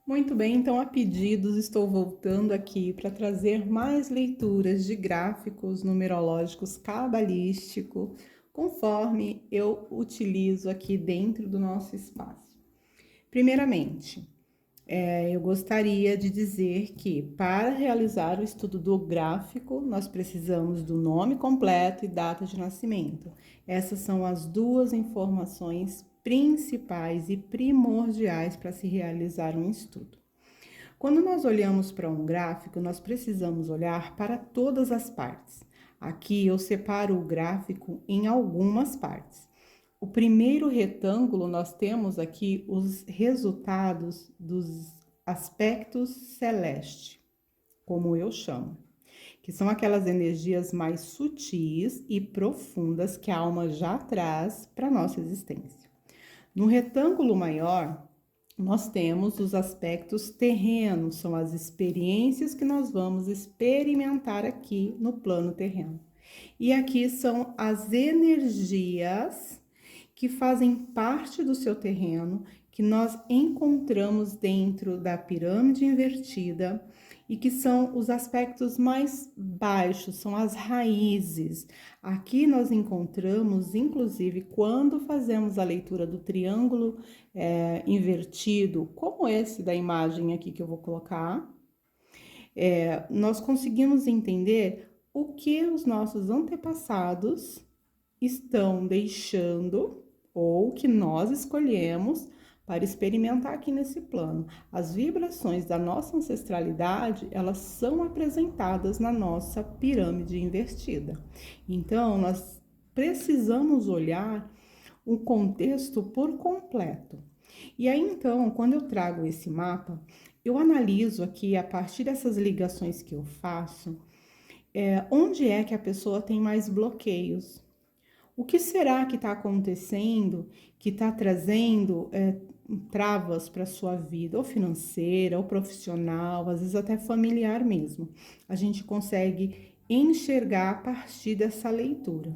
Muito bem, então a pedidos estou voltando aqui para trazer mais leituras de gráficos numerológicos cabalísticos, conforme eu utilizo aqui dentro do nosso espaço. Primeiramente, eu gostaria de dizer que para realizar o estudo do gráfico, nós precisamos do nome completo e data de nascimento. Essas são as duas informações principais e primordiais para se realizar um estudo. Quando nós olhamos para um gráfico, nós precisamos olhar para todas as partes. Aqui eu separo o gráfico em algumas partes. O primeiro retângulo, nós temos aqui os resultados dos aspectos celestes, como eu chamo, que são aquelas energias mais sutis e profundas que a alma já traz para a nossa existência. No retângulo maior, nós temos os aspectos terrenos, são as experiências que nós vamos experimentar aqui no plano terreno. E aqui são as energias que fazem parte do seu terreno, que nós encontramos dentro da pirâmide invertida e que são os aspectos mais baixos, são as raízes. Aqui nós encontramos, inclusive, quando fazemos a leitura do triângulo invertido, como esse da imagem aqui que eu vou colocar, nós conseguimos entender o que os nossos antepassados estão deixando ou que nós escolhemos para experimentar aqui nesse plano. As vibrações da nossa ancestralidade, elas são apresentadas na nossa pirâmide invertida. Então, nós precisamos olhar o contexto por completo. E aí, então, quando eu trago esse mapa, eu analiso aqui, a partir dessas ligações que eu faço, onde é que a pessoa tem mais bloqueios. O que será que está acontecendo, que está trazendo travas para a sua vida, ou financeira, ou profissional, às vezes até familiar mesmo. A gente consegue enxergar a partir dessa leitura.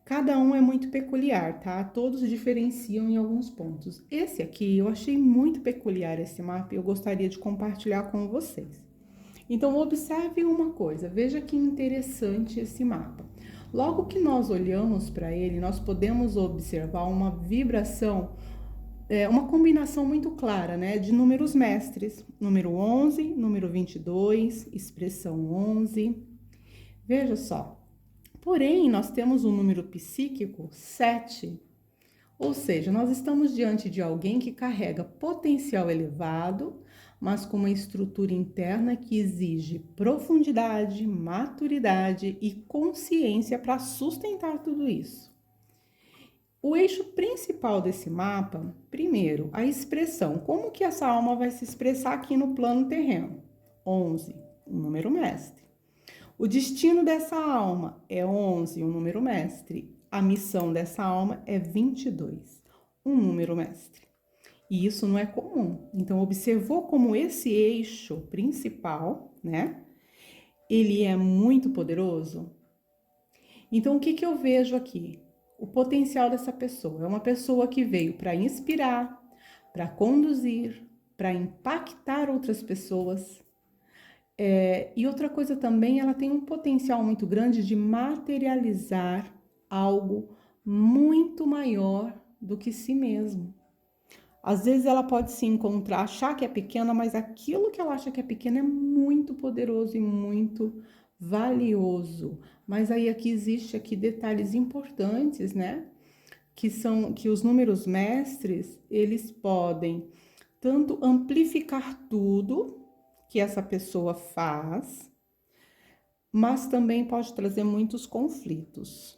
Cada um é muito peculiar, tá? Todos diferenciam em alguns pontos. Esse aqui, eu achei muito peculiar esse mapa e eu gostaria de compartilhar com vocês. Então, observe uma coisa, veja que interessante esse mapa. Logo que nós olhamos para ele, nós podemos observar uma vibração, uma combinação muito clara, né, de números mestres. Número 11, número 22, expressão 11. Veja só. Porém, nós temos um número psíquico 7. Ou seja, nós estamos diante de alguém que carrega potencial elevado, mas com uma estrutura interna que exige profundidade, maturidade e consciência para sustentar tudo isso. O eixo principal desse mapa, primeiro, a expressão. Como que essa alma vai se expressar aqui no plano terreno? 11, um número mestre. O destino dessa alma é 11, um número mestre. A missão dessa alma é 22, um número mestre. E isso não é comum. Então, observou como esse eixo principal, né? Ele é muito poderoso? Então, o que eu vejo aqui? O potencial dessa pessoa. É uma pessoa que veio para inspirar, para conduzir, para impactar outras pessoas. E outra coisa também, ela tem um potencial muito grande de materializar algo muito maior do que si mesmo. Às vezes ela pode se encontrar, achar que é pequena, mas aquilo que ela acha que é pequeno é muito poderoso e muito valioso. Mas aí aqui existe aqui detalhes importantes, né? Que são que os números mestres, eles podem tanto amplificar tudo que essa pessoa faz, mas também pode trazer muitos conflitos.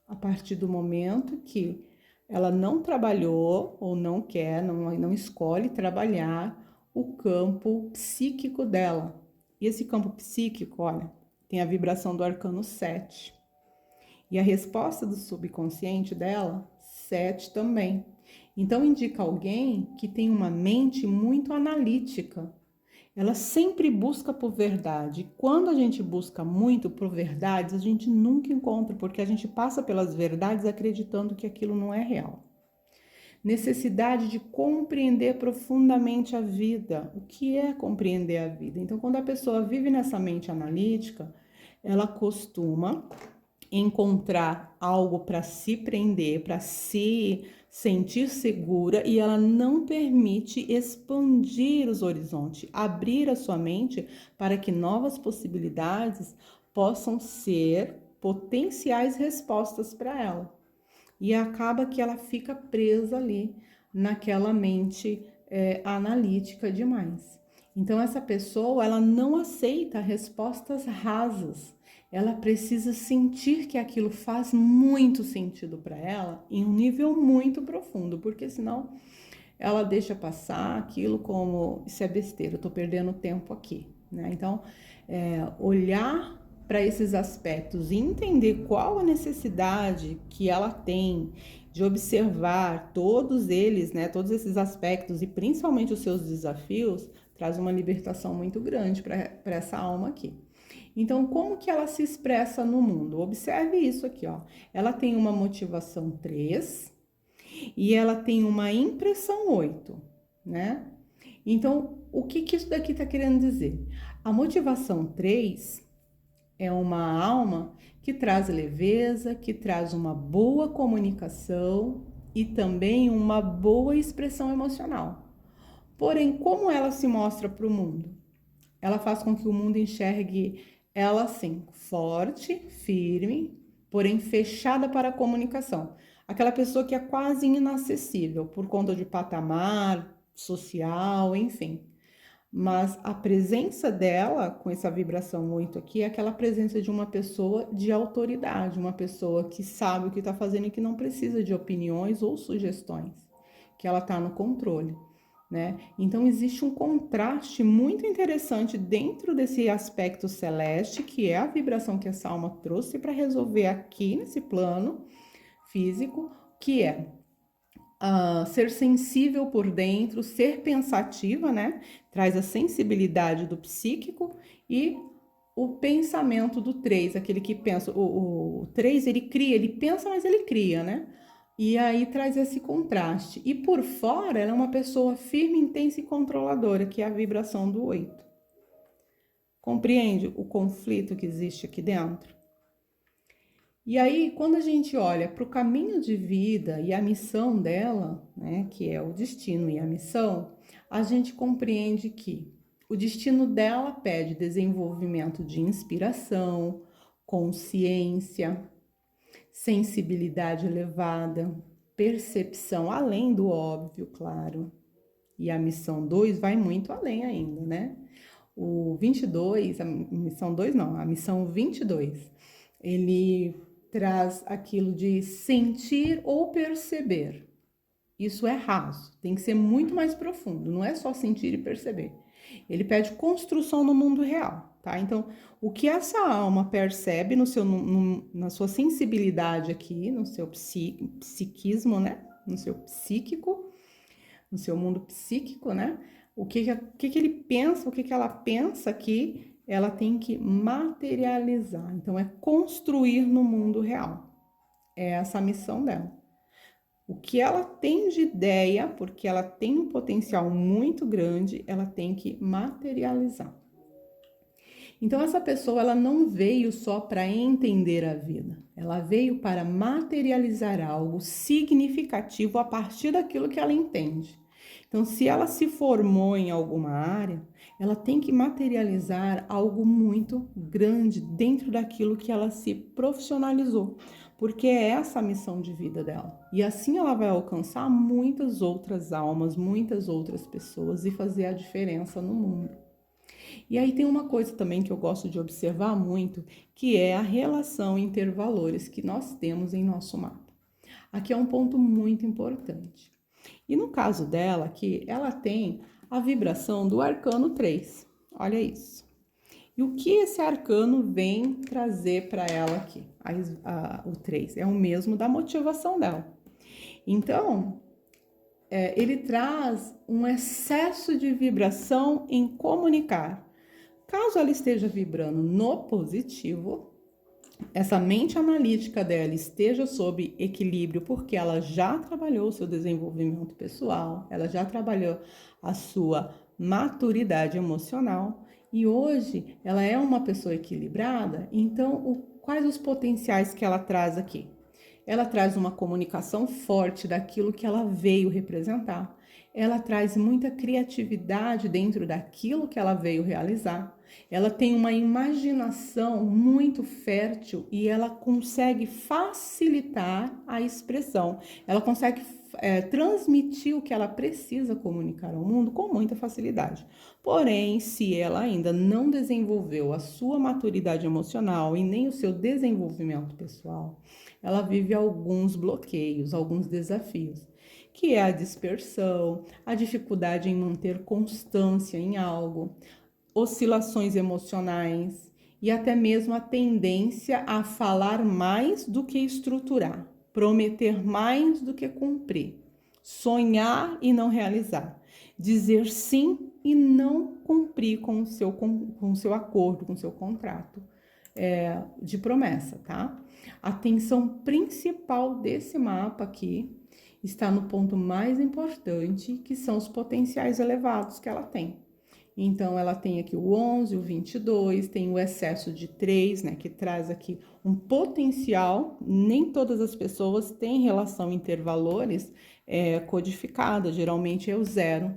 A partir do momento que ela não trabalhou ou não quer, não escolhe trabalhar o campo psíquico dela. E esse campo psíquico, olha, tem a vibração do arcano 7. E a resposta do subconsciente dela, 7 também. Então indica alguém que tem uma mente muito analítica. Ela sempre busca por verdade. Quando a gente busca muito por verdades, a gente nunca encontra, porque a gente passa pelas verdades acreditando que aquilo não é real. necessidade de compreender profundamente a vida. O que é compreender a vida? Então, quando a pessoa vive nessa mente analítica, ela costuma encontrar algo para se prender, para se sentir segura, e ela não permite expandir os horizontes, abrir a sua mente para que novas possibilidades possam ser potenciais respostas para ela. E acaba que ela fica presa ali naquela mente analítica demais. Então essa pessoa, ela não aceita respostas rasas. Ela precisa sentir que aquilo faz muito sentido para ela em um nível muito profundo, porque senão ela deixa passar aquilo como isso é besteira, eu tô perdendo tempo aqui, né? Então, olhar para esses aspectos e entender qual a necessidade que ela tem de observar todos eles, né, todos esses aspectos e principalmente os seus desafios, traz uma libertação muito grande para essa alma aqui. Então, como que ela se expressa no mundo? Observe isso aqui, ó. Ela tem uma motivação 3 e ela tem uma impressão 8, né? Então, o que isso daqui está querendo dizer? A motivação 3 é uma alma que traz leveza, que traz uma boa comunicação e também uma boa expressão emocional. Porém, como ela se mostra para o mundo? Ela faz com que o mundo enxergue ela assim, forte, firme, porém fechada para a comunicação. Aquela pessoa que é quase inacessível por conta de patamar social, enfim. Mas a presença dela, com essa vibração 8 aqui, é aquela presença de uma pessoa de autoridade, uma pessoa que sabe o que está fazendo e que não precisa de opiniões ou sugestões, que ela está no controle, né? Então existe um contraste muito interessante dentro desse aspecto celeste, que é a vibração que essa alma trouxe para resolver aqui nesse plano físico, que é ser sensível por dentro, ser pensativa, né? Traz a sensibilidade do psíquico e o pensamento do 3, aquele que pensa. O 3, ele cria, ele pensa, mas ele cria, né? E aí traz esse contraste. E por fora, ela é uma pessoa firme, intensa e controladora, que é a vibração do 8. Compreende o conflito que existe aqui dentro? E aí, quando a gente olha para o caminho de vida e a missão dela, né, que é o destino e a missão, a gente compreende que o destino dela pede desenvolvimento de inspiração, consciência, sensibilidade elevada, percepção além do óbvio, claro. E a missão 2 vai muito além ainda, né? O 22, a missão 2 não, a missão 22, ele traz aquilo de sentir ou perceber. Isso é raso, tem que ser muito mais profundo, não é só sentir e perceber. Ele pede construção no mundo real, tá? Então, o que essa alma percebe na sua sensibilidade aqui, no seu psiquismo, né? No seu psíquico, no seu mundo psíquico, né? O que ele pensa, o que ela pensa que ela tem que materializar. Então, é construir no mundo real. É essa a missão dela. O que ela tem de ideia, porque ela tem um potencial muito grande, ela tem que materializar. Então, essa pessoa, ela não veio só para entender a vida. Ela veio para materializar algo significativo a partir daquilo que ela entende. Então, se ela se formou em alguma área, ela tem que materializar algo muito grande dentro daquilo que ela se profissionalizou, porque é essa a missão de vida dela. E assim ela vai alcançar muitas outras almas, muitas outras pessoas e fazer a diferença no mundo. E aí tem uma coisa também que eu gosto de observar muito, que é a relação intervalores que nós temos em nosso mapa. Aqui é um ponto muito importante. E no caso dela, aqui, ela tem a vibração do arcano 3. Olha isso. E o que esse arcano vem trazer para ela aqui? O 3 é o mesmo da motivação dela. Então, ele traz um excesso de vibração em comunicar. Caso ela esteja vibrando no positivo, essa mente analítica dela esteja sob equilíbrio, porque ela já trabalhou o seu desenvolvimento pessoal, ela já trabalhou a sua maturidade emocional e hoje ela é uma pessoa equilibrada. Então, quais os potenciais que ela traz aqui? Ela traz uma comunicação forte daquilo que ela veio representar. Ela traz muita criatividade dentro daquilo que ela veio realizar. Ela tem uma imaginação muito fértil e ela consegue facilitar a expressão. Ela consegue transmitir o que ela precisa comunicar ao mundo com muita facilidade. Porém, se ela ainda não desenvolveu a sua maturidade emocional e nem o seu desenvolvimento pessoal, ela vive alguns bloqueios, alguns desafios, que é a dispersão, a dificuldade em manter constância em algo, oscilações emocionais e até mesmo a tendência a falar mais do que estruturar, prometer mais do que cumprir, sonhar e não realizar, dizer sim e não cumprir com o seu acordo, com o seu contrato de promessa, tá? A tensão principal desse mapa aqui está no ponto mais importante, que são os potenciais elevados que ela tem. Então, ela tem aqui o 11, o 22, tem o excesso de 3, né, que traz aqui um potencial. Nem todas as pessoas têm relação intervalores codificada, geralmente é o 0.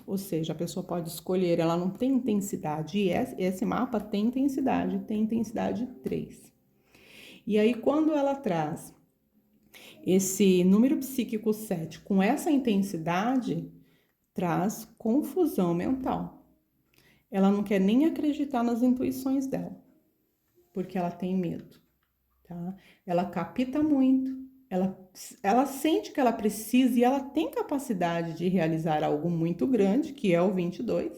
Ou seja, a pessoa pode escolher, ela não tem intensidade. E esse mapa tem intensidade 3. E aí, quando ela traz esse número psíquico 7 com essa intensidade, traz confusão mental. Ela não quer nem acreditar nas intuições dela, porque ela tem medo, tá? Ela capta muito, ela sente que ela precisa e ela tem capacidade de realizar algo muito grande, que é o 22,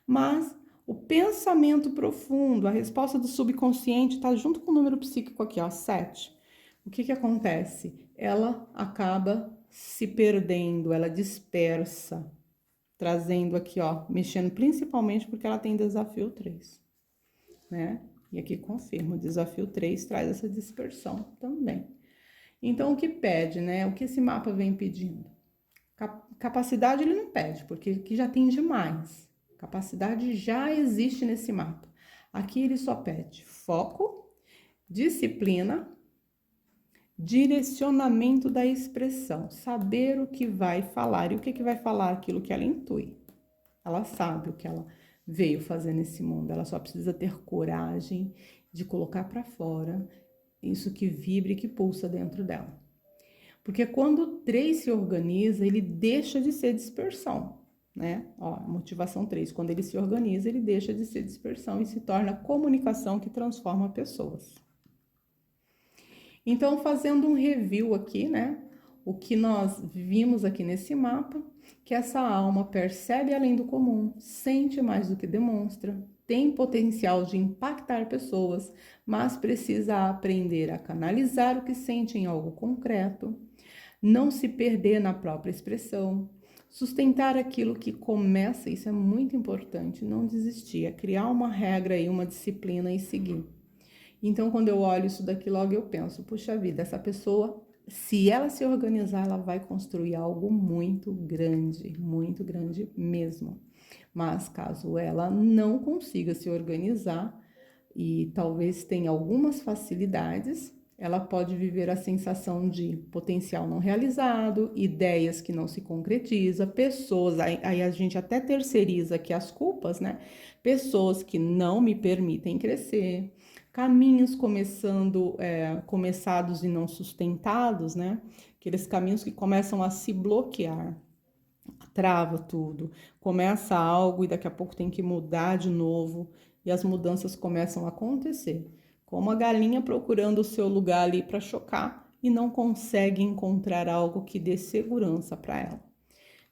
mas o pensamento profundo, a resposta do subconsciente está junto com o número psíquico aqui, ó, 7. O que acontece? Ela acaba se perdendo, ela dispersa, trazendo aqui, ó, mexendo principalmente porque ela tem desafio 3, né? E aqui confirma, o desafio 3 traz essa dispersão também. Então, o que pede, né? O que esse mapa vem pedindo? Capacidade ele não pede, porque aqui já tem demais. Capacidade já existe nesse mapa. Aqui ele só pede foco, disciplina, direcionamento da expressão, saber o que vai falar. E o que vai falar? Aquilo que ela intui. Ela sabe o que ela veio fazer nesse mundo. Ela só precisa ter coragem de colocar para fora isso que vibra e que pulsa dentro dela. Porque quando o 3 se organiza, ele deixa de ser dispersão, né? Ó, motivação 3, quando ele se organiza, ele deixa de ser dispersão e se torna comunicação que transforma pessoas. Então, fazendo um review aqui, né? O que nós vimos aqui nesse mapa, que essa alma percebe além do comum, sente mais do que demonstra, tem potencial de impactar pessoas, mas precisa aprender a canalizar o que sente em algo concreto, não se perder na própria expressão, sustentar aquilo que começa, isso é muito importante, não desistir, é criar uma regra e uma disciplina e seguir. Então, quando eu olho isso daqui, logo eu penso, puxa vida, essa pessoa, se ela se organizar, ela vai construir algo muito grande mesmo. Mas caso ela não consiga se organizar e talvez tenha algumas facilidades, ela pode viver a sensação de potencial não realizado, ideias que não se concretiza, pessoas, aí a gente até terceiriza aqui as culpas, né? Pessoas que não me permitem crescer, caminhos começados e não sustentados, né? Aqueles caminhos que começam a se bloquear, trava tudo, começa algo e daqui a pouco tem que mudar de novo e as mudanças começam a acontecer. Como a galinha procurando o seu lugar ali para chocar e não consegue encontrar algo que dê segurança para ela.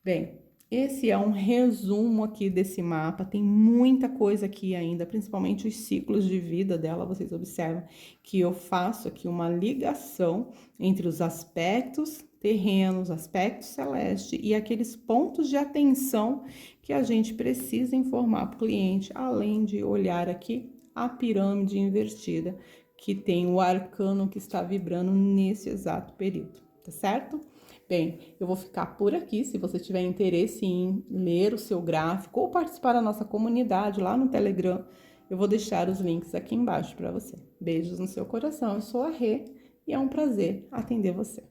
Bem, esse é um resumo aqui desse mapa, tem muita coisa aqui ainda, principalmente os ciclos de vida dela, vocês observam que eu faço aqui uma ligação entre os aspectos terrenos, aspectos celestes e aqueles pontos de atenção que a gente precisa informar para o cliente, além de olhar aqui a pirâmide invertida, que tem o arcano que está vibrando nesse exato período, tá certo? Bem, eu vou ficar por aqui. Se você tiver interesse em ler o seu gráfico ou participar da nossa comunidade lá no Telegram, eu vou deixar os links aqui embaixo para você. Beijos no seu coração. Eu sou a Rê e é um prazer atender você.